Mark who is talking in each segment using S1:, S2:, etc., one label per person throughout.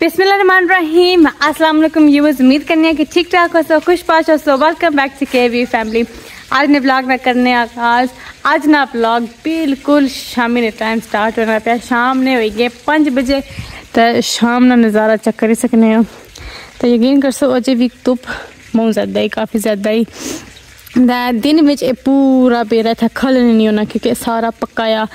S1: बिस्मिल्लाहिर्रहमानिर्रहीम। अस्सलाम वालेकुम व्यूअर्स, उम्मीद करनी है कि ठीक ठाक हो, सो खुश पाश हो। So welcome back to KV family. आज ने ब्लॉग में करने आगाज। आज ना ब्लॉग बिल्कुल शामी ने टाइम स्टार्ट होना पे। शाम ने हो गए 5 बजे, तो शाम ना नज़ारा चेक कर सकने हो। तो यकीन कर सो अजे भी धुप बहुत ज़्यादा ही, काफ़ी ज़्यादा ही दिन में पूरा बेरा था खल नहीं होना, क्योंकि सारा पकाया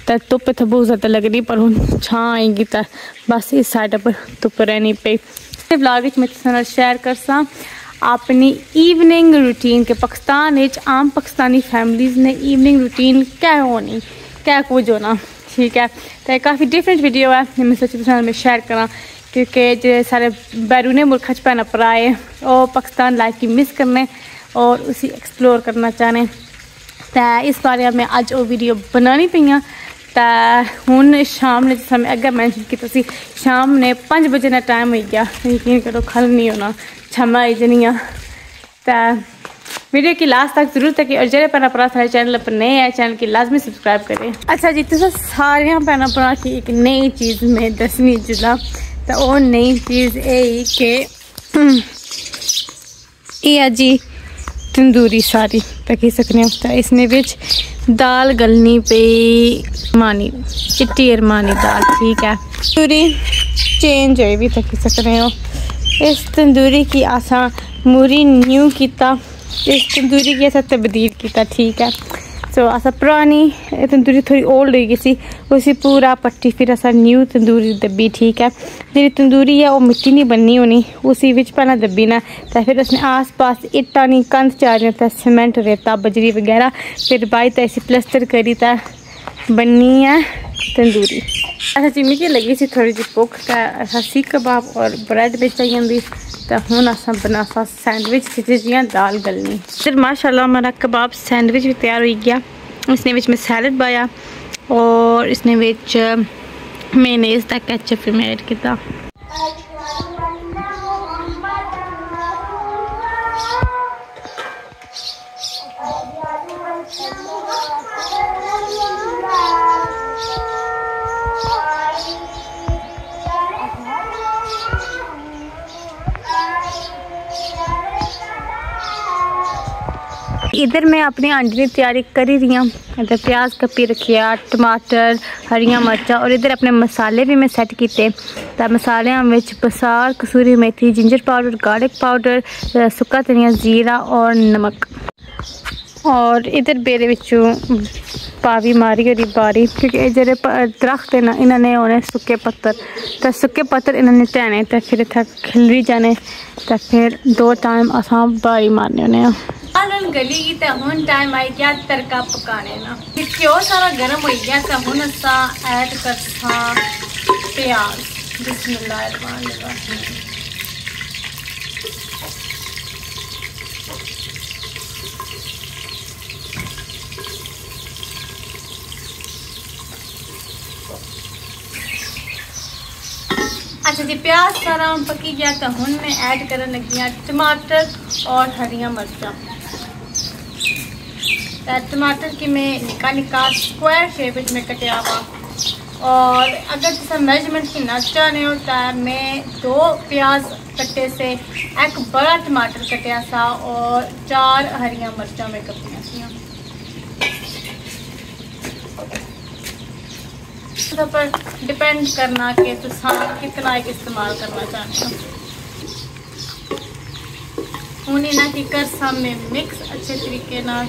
S1: तो धुप तो बहुत ज़्यादा लग रही, पर हम छां आएगी तो बस इस साइड पर धुप रहनी पे। ब्लॉग में शेयर कर सा अपनी इवनिंग रूटीन के पाकिस्तान आम पाकिस्तानी फैमिलीज़ ने इवनिंग रूटीन क्या होनी, क्या कुछ होना, ठीक है। तो काफ़ी डिफरेंट वीडियो है, मैं सोची में शेयर करा, क्योंकि जो सारे बैरूनी मुल्क भैन भरा है वो पाकिस्तान लाइफ की मिस करने और उसी एक्सप्लोर करना चाहने। तो इस बारे में अज वो वीडियो बनानी पई। तो हूँ शाम ने जिस अगर मैंशन की शाम ने 5 बजे ना टाइम हो गया, यकीन करो खल नहीं होना, छमा आई जनी। तो वीडियो की लास्ट तक जरूर तक, और जेरे भैन भरा सारे चैनल पर नए है चैनल की लाजमी सब्सक्राइब करें। अच्छा जी, तुम सारिया भैन भरा की एक नई चीज़ में दसनी जिला। तो वो नई चीज़ ये कि जी तंदूरी सारी पकी सकने। तो इसमें बिच दाल गलनी पे मानी, चिट्टी अरमानी दाल, ठीक है। तंदूरी चेंज हो भी पकी सकने हो। इस तंदूरी की आसा मूरी न्यू किता, इस तंदूरी की असा तब्दील किया, ठीक है। सो असा पुरानी तंदूरी थोड़ी ओल्ड हो गई सी, उसी पूरा पट्टी फिर असा न्यू तंदूरी दब्बी, ठीक है। जी तंदूरी है वो मिट्टी नहीं बननी होनी, उसी विच पहला दब्बी ना, तो फिर उसने आस पास इट्टा नहीं कंध चारियां, तो सीमेंट रेता बजरी वगैरह, फिर बाई तो इसे प्लस्तर करी तो बननी है तंदूरी। अच्छा जी, मुझे लगी सी थोड़ी जी भुख, तो सीख कबाब और ब्रेड बेच आई जंदी। तो हूँ असा बना सा सैंडविच जियां दाल गलनी। फिर माशाल्लाह हमारा कबाब सैंडविच भी तैयार हो गया। इसने विच में सैलड पाया और इसने विच मेयोनेज़ दा केचप भी मैं ऐड किया। इधर मैं अपनी अंडे की तैयारी करी रही हूँ। इधर प्याज कपी रखिया, टमाटर, हरियाँ मिर्चा, और इधर अपने मसाले भी मैं सेट किए। तो मसालियाँ में बसार, कसूरी मेथी, जिंजर पाउडर, गार्लिक पाउडर, सुक्का धनिया, जीरा और नमक। और इधर बेरे विचों पावी मारी और बारी, क्योंकि जेरे दरख्त है ना, इन्होंने होने सुके पत्तर, तो सुके पत्तर इन्होंने टहने, तो फिर इतना खिलरी जाने, तो फिर 2 टाइम असा बारी मारने होने। गली की तो हूँ टाइम आई गया तड़का पकाने ना। घ्यो सारा गर्म हो गया, तो हूँ असा ऐड कर प्याज। बिस्मिल्लाहिर्रहमानिर्रहीम। अच्छा जी, प्याज सारा पकी गया, तो हूँ मैं ऐड करने लगी टमाटर और हरियाँ मिर्चा। टमाटर की मैं निका निका स्क्वायर शेप में कटिया हुआ, और अगर तुम मेजरमेंट की ना चाहने हो तो मैं 2 प्याज कट्टे से, एक बड़ा टमाटर कटिया सा और 4 हरियाँ मिर्चा में कटिया सा। पर डिपेंड करना कि तुम कितना इस्तेमाल करना चाहते हो। हूँ इन्हें की कर सामने मिक्स अच्छे तरीके ना।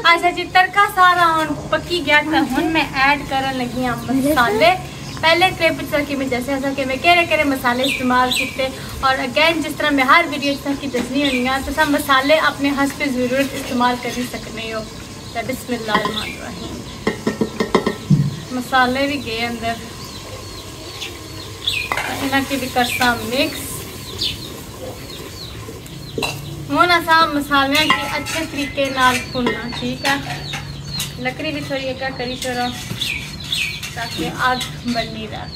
S1: अच्छा जी, तड़का सारा हूँ पकी गया, तो हूँ मैं ऐड करने लगी मसाले। पहले क्लिप की मैं जैसे कि मैं केरे मसाले इस्तेमाल किए, और अगैन जिस तरह मैं हर वीडियो इस तरह की दसनी होनी है, तो सब मसाले अपने हस्ब ज़रूरत इस्तेमाल कर सकने हो। तो बिस्मिल्लाहिर्रहमानिर्रहीम। मसाले भी गए अंदर, इन्हें की भी करसा मिक्स। हूँ असा मसालियाँ की अच्छे तरीके नाल भुनना, ठीक है। लकड़ी भी थोड़ी एक करी छोड़ा ताकि आग बननी रहे।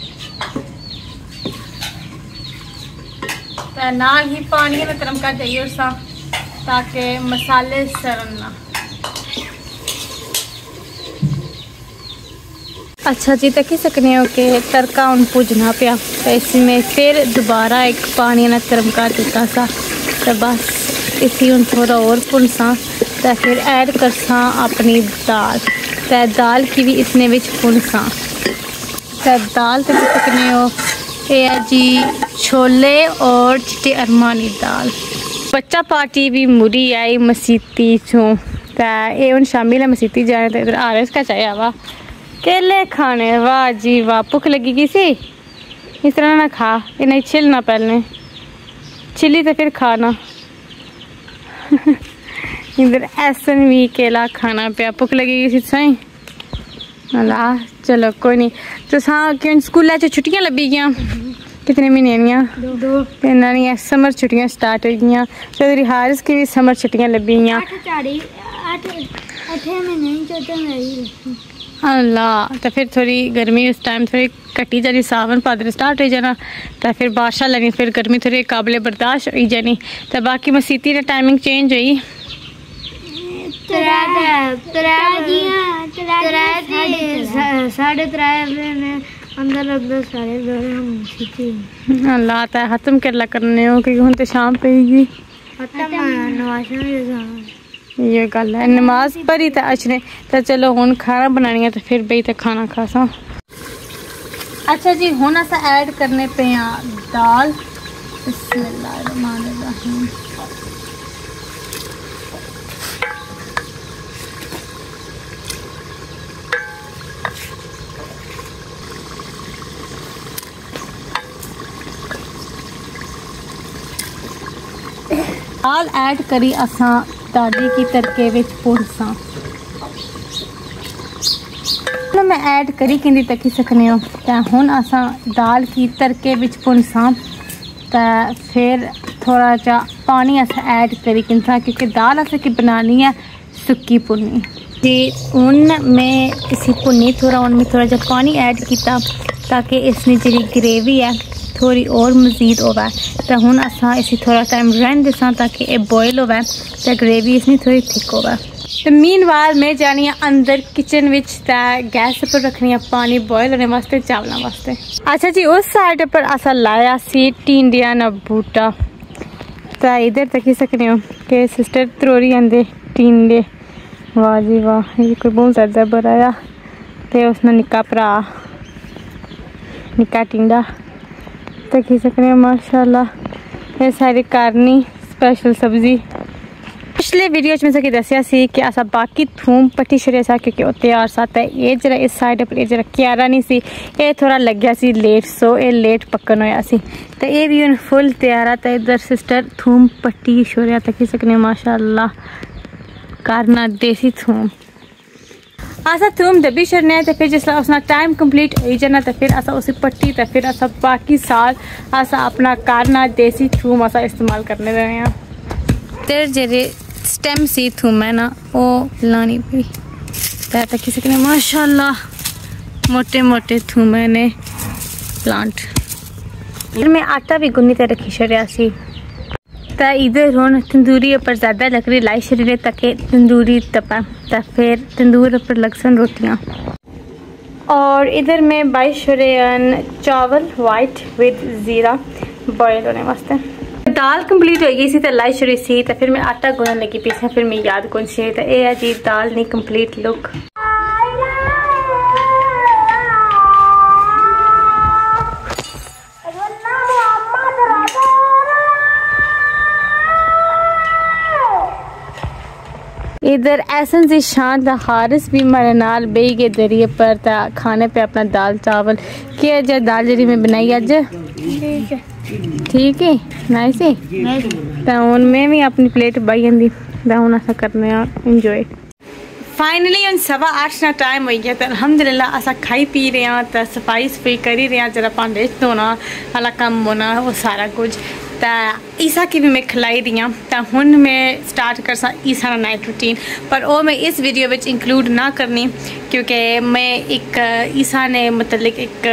S1: तो नाल ही पानी में तरमका चाहिए सा, ताकि मसाले सड़न ना। अच्छा जी, तकी सकने हो कि तड़का उन भुजना पिया, तो इसमें फिर दोबारा एक पानी ना गर्म कर दिता सा, तो बस इसी हूँ थोड़ा और भुनसा, तो फिर ऐड करसा अपनी दाल, तो दाल की भी इसने विच भुनसा। तो दाल तकी सकने हो ये है जी छोले और चिट्टे अरमानी दाल। बच्चा पार्टी भी मुड़ी आई मसीती चूँ, तो ये हूँ शामी ला मसीती जाने, तो इधर आरस का चाहिए वाह केले खाने, वाह जी वाह। भुख लगी किसी इस तरह ना खा, ये नहीं छिलना, पहले छिली तो फिर खाना। इधर ऐसन भी केला खाना पिया, भुख लगी किसी सही अल्लाह। चलो कोई नहीं। तो हाँ क्यों स्कूल च छुट्टियां लगी गया, कितने महीने दियां? 2 इन्होंने समर छुट्टियां स्टार्ट हो गई, तो हारिस की भी समर छुट्टियां लगी गई। अल्लाह, तो फिर थोड़ी गर्मी उस टाइम थोड़ी कटी जानी, सावन भादर स्टार्ट हो जाना, तो फिर बारिश लगी, फिर गर्मी थोड़ी काबिल बर्दाश्त हो जानी। तो बाकी मसीती ने टाइमिंग चेंज हुई, अल्लाह तो खत्म कर ला करने हो क्योंकि हम तो शाम पेगी ये गल है। नमाज पढ़ी तो अच्छे, तो चलो हुन खाना बनानी है, तो फिर बई तो खाना खासा। अच्छा जी, हुन असा ऐड करने पे दाल। बिस्मिल्लाहिर्रहमानिर्रहीम। दाल ऐड करी असा दादी की तड़के विच भुनसा, मैं ऐड करी किंदी तकी सकने हो। तो हुन असा दाल की तड़के विच भुनसा, तो फिर थोड़ा जा पानी असा ऐड करी किंसा, क्योंकि दाल असा की बनानी है सुक्की भुनी जी। हुन मैं इसी भुनी थोड़ा, उनमें थोड़ा जा पानी ऐड किया ताकि इसमें जी ग्रेवी है थोड़ी और मज़ीद होवे। तो हुन असा इसी थोड़ा टाइम रहन देसा ताकि ये बॉयल होवे, तो ग्रेवी इसमें थोड़ी थिक होवे। तो मीनवाल मैं जानी है अंदर किचन विच, गैस पर रखनी है पानी बॉयल होने वास्ते चावलों वास्ते। अच्छा जी, उस साइड पर असा लाया सी टिंडिया ना बूटा, तो इधर तक ही सकने हो कि सिस्टर त्रोरी आंदे टिंडे, वाह जी वाह, ये कोई बहुत ज़्यादा बनाया। तो उसने निक्का भरा निक्का टिंडा तकी सकने माशाल्लाह। ये सारी कारनी स्पेशल सब्जी। पिछले वीडियो में सकी दसिया सी कि असा बाकी थूम पट्टी छड़िया सा, क्योंकि वो तैयार सा, ये जरा इस साइड पर जरा क्यारा नहीं सी, ये थोड़ा लग्या सी लेट, सो ये लेट पक्कन होया सी। तो ये भी फुल तैयार है। तो इधर सिस्टर थूम पट्टी छड़िया तकी सकने माशाल्लाह, कारना देसी थूम। असा थूम दबी छड़ने है, तो फिर जिसला उसना टाइम कंप्लीट हो जाना, तो फिर असा उसी पट्टी, तो फिर असा बाकी साल असा अपना कारना देसी थूम असा इस्तेमाल करने रहे हैं। तेरे जेरे स्टेम सी थूम है ना, वो लानी पी, तो किसी ने माशाल्लाह मोटे मोटे थूम है ने प्लांट। फिर मैं आटा भी गुन्नी ते रखी छड़िया सी। तो इधर हुन तंदूरी पर ज़्यादा लकड़ी लाई छड़ी ताकि तंदूरी तपा, तो फिर तंदूर पर लगसन रोटियाँ। और इधर मैं बाई छड़ियन चावल वाइट विद ज़ीरा बॉयल होने वास्ते। दाल कंप्लीट हो गई सी, तो लाई छड़ी सी, तो फिर मैं आटा गुनन लगी पीछे, फिर मैं याद कौन सी, तो ये है जी दाल नहीं कंप्लीट लुक। इधर एहसन जी शान हारिस भी मेरे नाल बेही गए दरिए पर, खाने पे अपना दाल चावल कि अज दाल जी मैं बनाई अज ठीक है नाइस है। तो हूँ मैं भी अपनी प्लेट बाई जंदी, तो हूँ अस करने इंजॉय। फाइनली हम 8:15 ना टाइम हो गया, तो अल्हम्दुलिल्लाह असा खाई पी रहे हैं, तो सफाई सफाई करी रहे हैं, जरा भांडे धोना वाला कम होना वो सारा कुछ। तो ईसा की भी मैं खिलाई दी तो हुन मैं स्टार्ट कर सा ईसा ना नाइट रूटीन, पर वो मैं इस वीडियो में इंक्लूड ना करनी क्योंकि मैं एक ईसा ने मतलब एक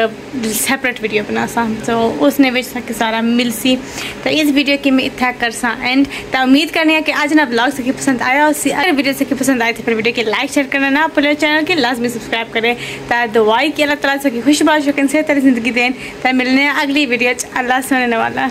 S1: सेपरेट वीडियो बना सा, तो उसने विच सारा मिल सी, तो इस वीडियो की मैं इतना कर सा एंड। तो उम्मीद करनी है कि आज ना ब्लॉग से पसंद आया, और अगर वीडियो से पसंद आए तो फिर वीडियो के लाइक शेयर करना ना भूलें, चैनल के लाजमी सब्सक्राइब करें। तो दुआई कि अल्लाह ताला से खुशबाश शौकन से तेरी ज़िंदगी दें। तो मिलने अगली वीडियो अल्लाह सुनने वाला।